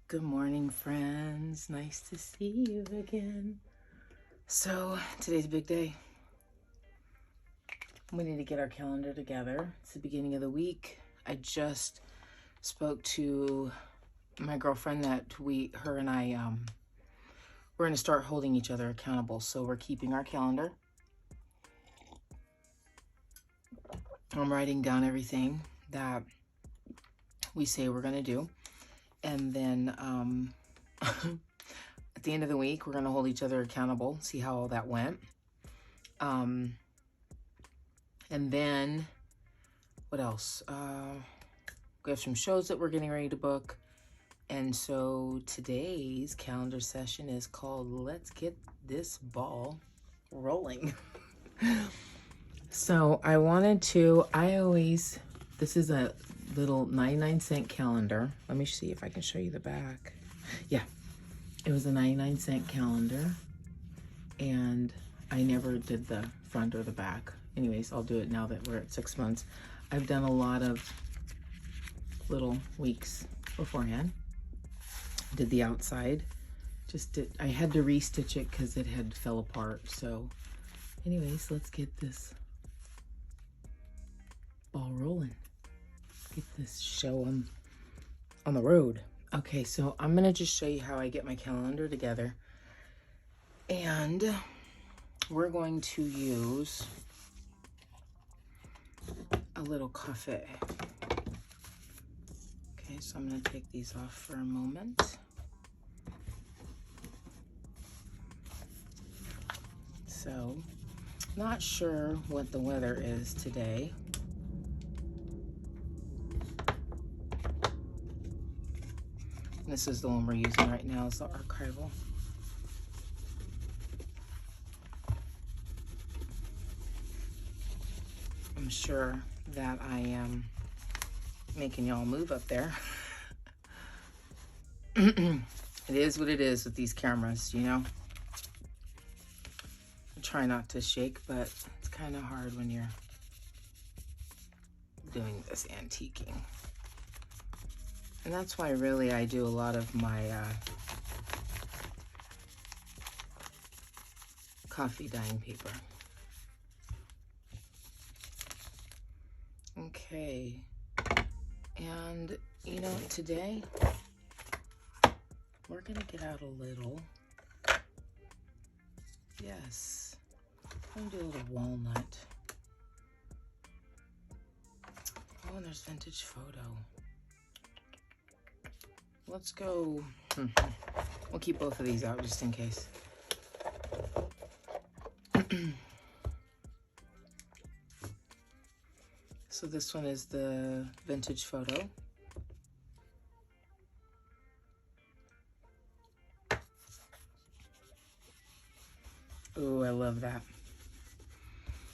Good morning, friends. Nice to see you again. So today's a big day. We need to get our calendar together. It's the beginning of the week. I just spoke to my girlfriend that her and I, we're going to start holding each other accountable. So we're keeping our calendar. I'm writing down everything that we say we're going to do. And then at the end of the week, we're going to hold each other accountable, see how all that went. And then, what else? We have some shows that we're getting ready to book. And so today's calendar session is called Let's Get This Ball Rolling. So this is a little 99-cent calendar. Let me see if I can show you the back. Yeah, it was a 99-cent calendar, and I never did the front or the back. Anyways, I'll do it now that we're at 6 months. I've done a lot of little weeks beforehand. Did the outside. I had to restitch it because it had fell apart. So anyways, let's get this ball rolling. Get this show on the road. Okay, so I'm gonna just show you how I get my calendar together, and we're going to use a little cafe. Okay, so I'm gonna take these off for a moment. So, not sure what the weather is today. This is the one we're using right now, is the archival. I'm sure that I am making y'all move up there. It is what it is with these cameras, you know? I try not to shake, but it's kind of hard when you're doing this antiquing. And that's why really I do a lot of my coffee dyeing paper. Okay, and you know, today we're gonna get out a little, yes, I'm gonna do a little walnut. Oh, and there's vintage photo. Let's go. We'll keep both of these out just in case. So this one is the vintage photo. Ooh, I love that.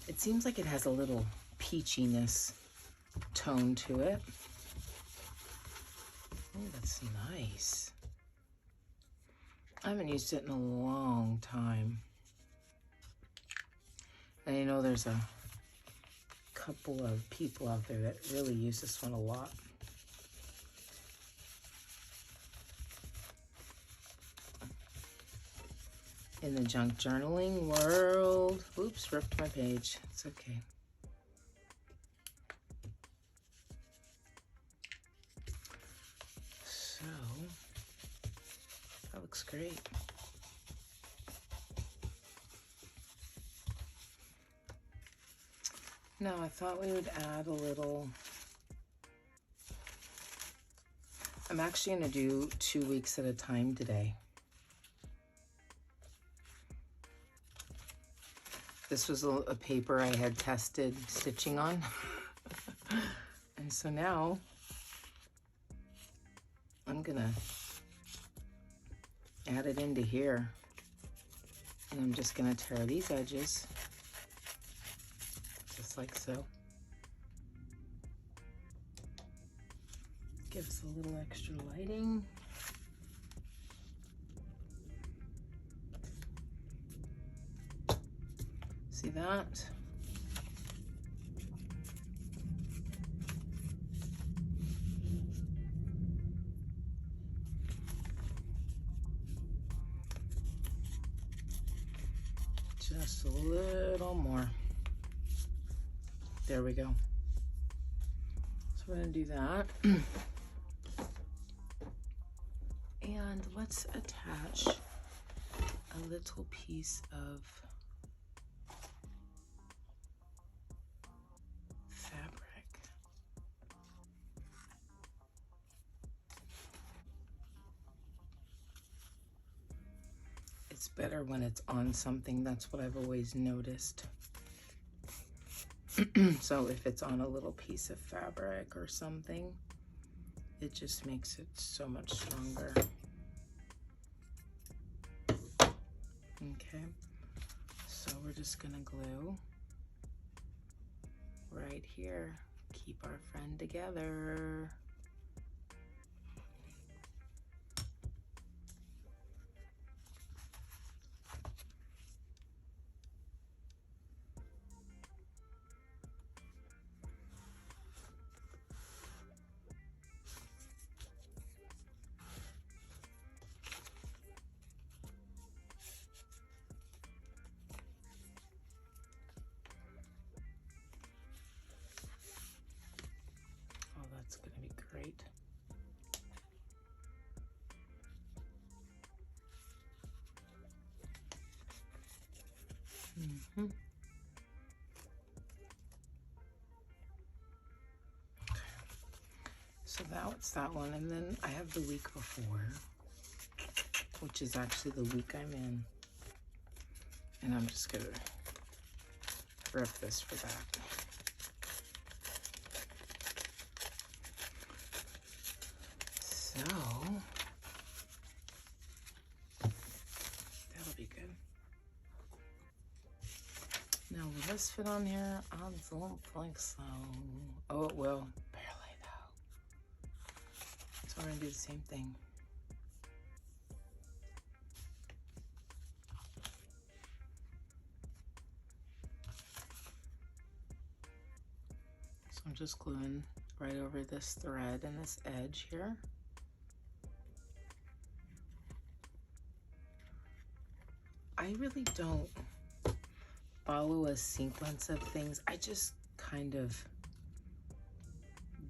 It seems like it has a little peachiness tone to it. Oh, that's nice. I haven't used it in a long time. And I know there's a couple of people out there that really use this one a lot. In the junk journaling world. Oops, ripped my page. It's okay. So, that looks great. Now, I thought we would add a little. I'm actually going to do 2 weeks at a time today. This was a paper I had tested stitching on. And so now I'm gonna add it into here. And I'm just gonna tear these edges, just like so. Gives a little extra lighting. See that? Just a little more. There we go. So we're gonna do that. And let's attach a little piece of fabric. It's better when it's on something. That's what I've always noticed. So if it's on a little piece of fabric or something, it just makes it so much stronger. Okay, so we're just gonna glue right here. Keep our friend together. That's going to be great. Okay. So that's that one. And then I have the week before, which is actually the week I'm in. And I'm just going to rip this for that. So that'll be good. Now, will this fit on here? I don't think so. Oh, it will. Barely, though. So we're going to do the same thing. So I'm just gluing right over this thread and this edge here. I really don't follow a sequence of things. I just kind of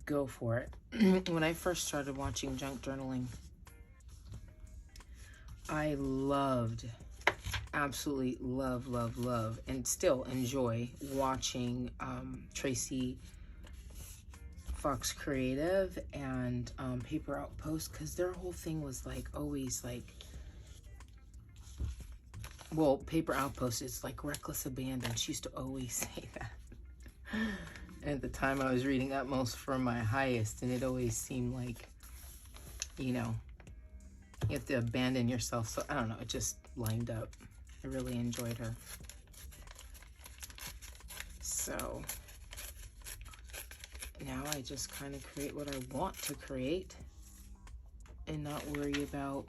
go for it. When I first started watching junk journaling, I loved, absolutely love, and still enjoy watching Tracy Fox Creative and Paper Outpost, because their whole thing was like always like, well, Paper Outpost is like reckless abandon. She used to always say that. And at the time I was reading Utmost for my highest, and it always seemed like, you know, you have to abandon yourself. So I don't know, it just lined up. I really enjoyed her. So now I just kind of create what I want to create and not worry about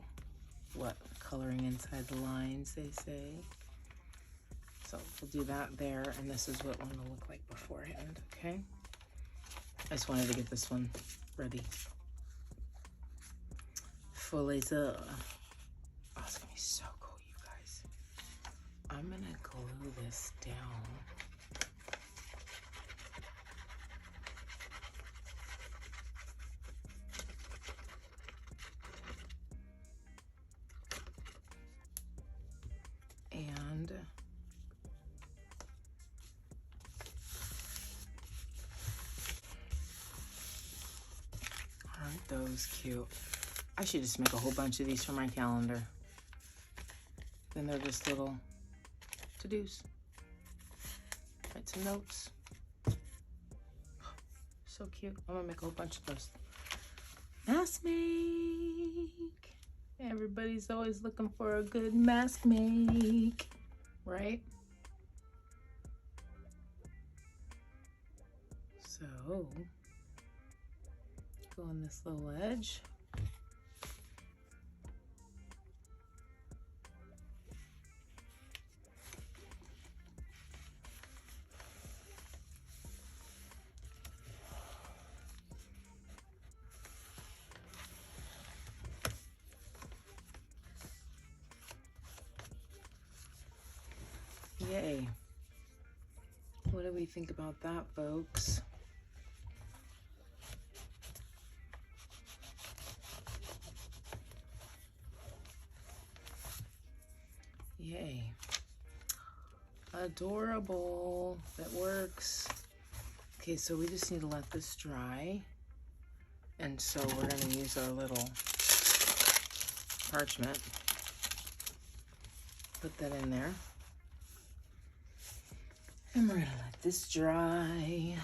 what coloring inside the lines, they say. So we'll do that there, and this is what one will look like beforehand, okay? I just wanted to get this one ready. For laser. Oh, it's gonna be so cool, you guys. I'm gonna glue this down. And aren't those cute? I should just make a whole bunch of these for my calendar. Then they're just little to-dos. Write some notes. So cute. I'm gonna make a whole bunch of those. Mask make. Everybody's always looking for a good mask make, right? So, go on this little edge. Yay. What do we think about that, folks? Yay. Adorable. That works. Okay, so we just need to let this dry. And so we're going to use our little parchment. Put that in there. And we're going to let this dry.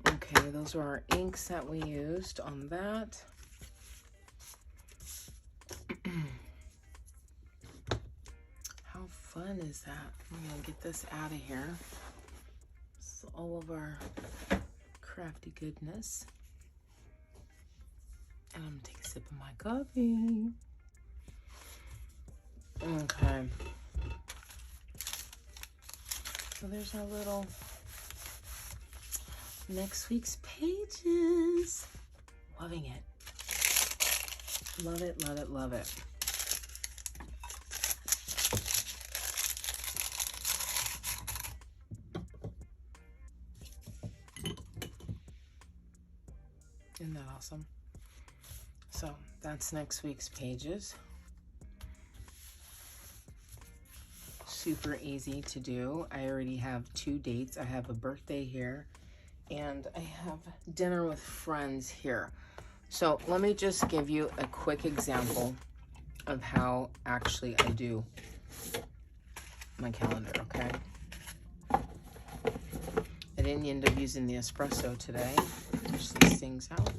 Okay, those are our inks that we used on that. How fun is that? I'm going to get this out of here. This is all of our crafty goodness. And I'm going to take a sip of my coffee. Okay. So there's our little next week's pages. Loving it. Love it, love it, love it. Isn't that awesome? So that's next week's pages. Super easy to do. I already have 2 dates. I have a birthday here and I have dinner with friends here. So let me just give you a quick example of how actually I do my calendar, okay? I didn't end up using the espresso today. Push these things out.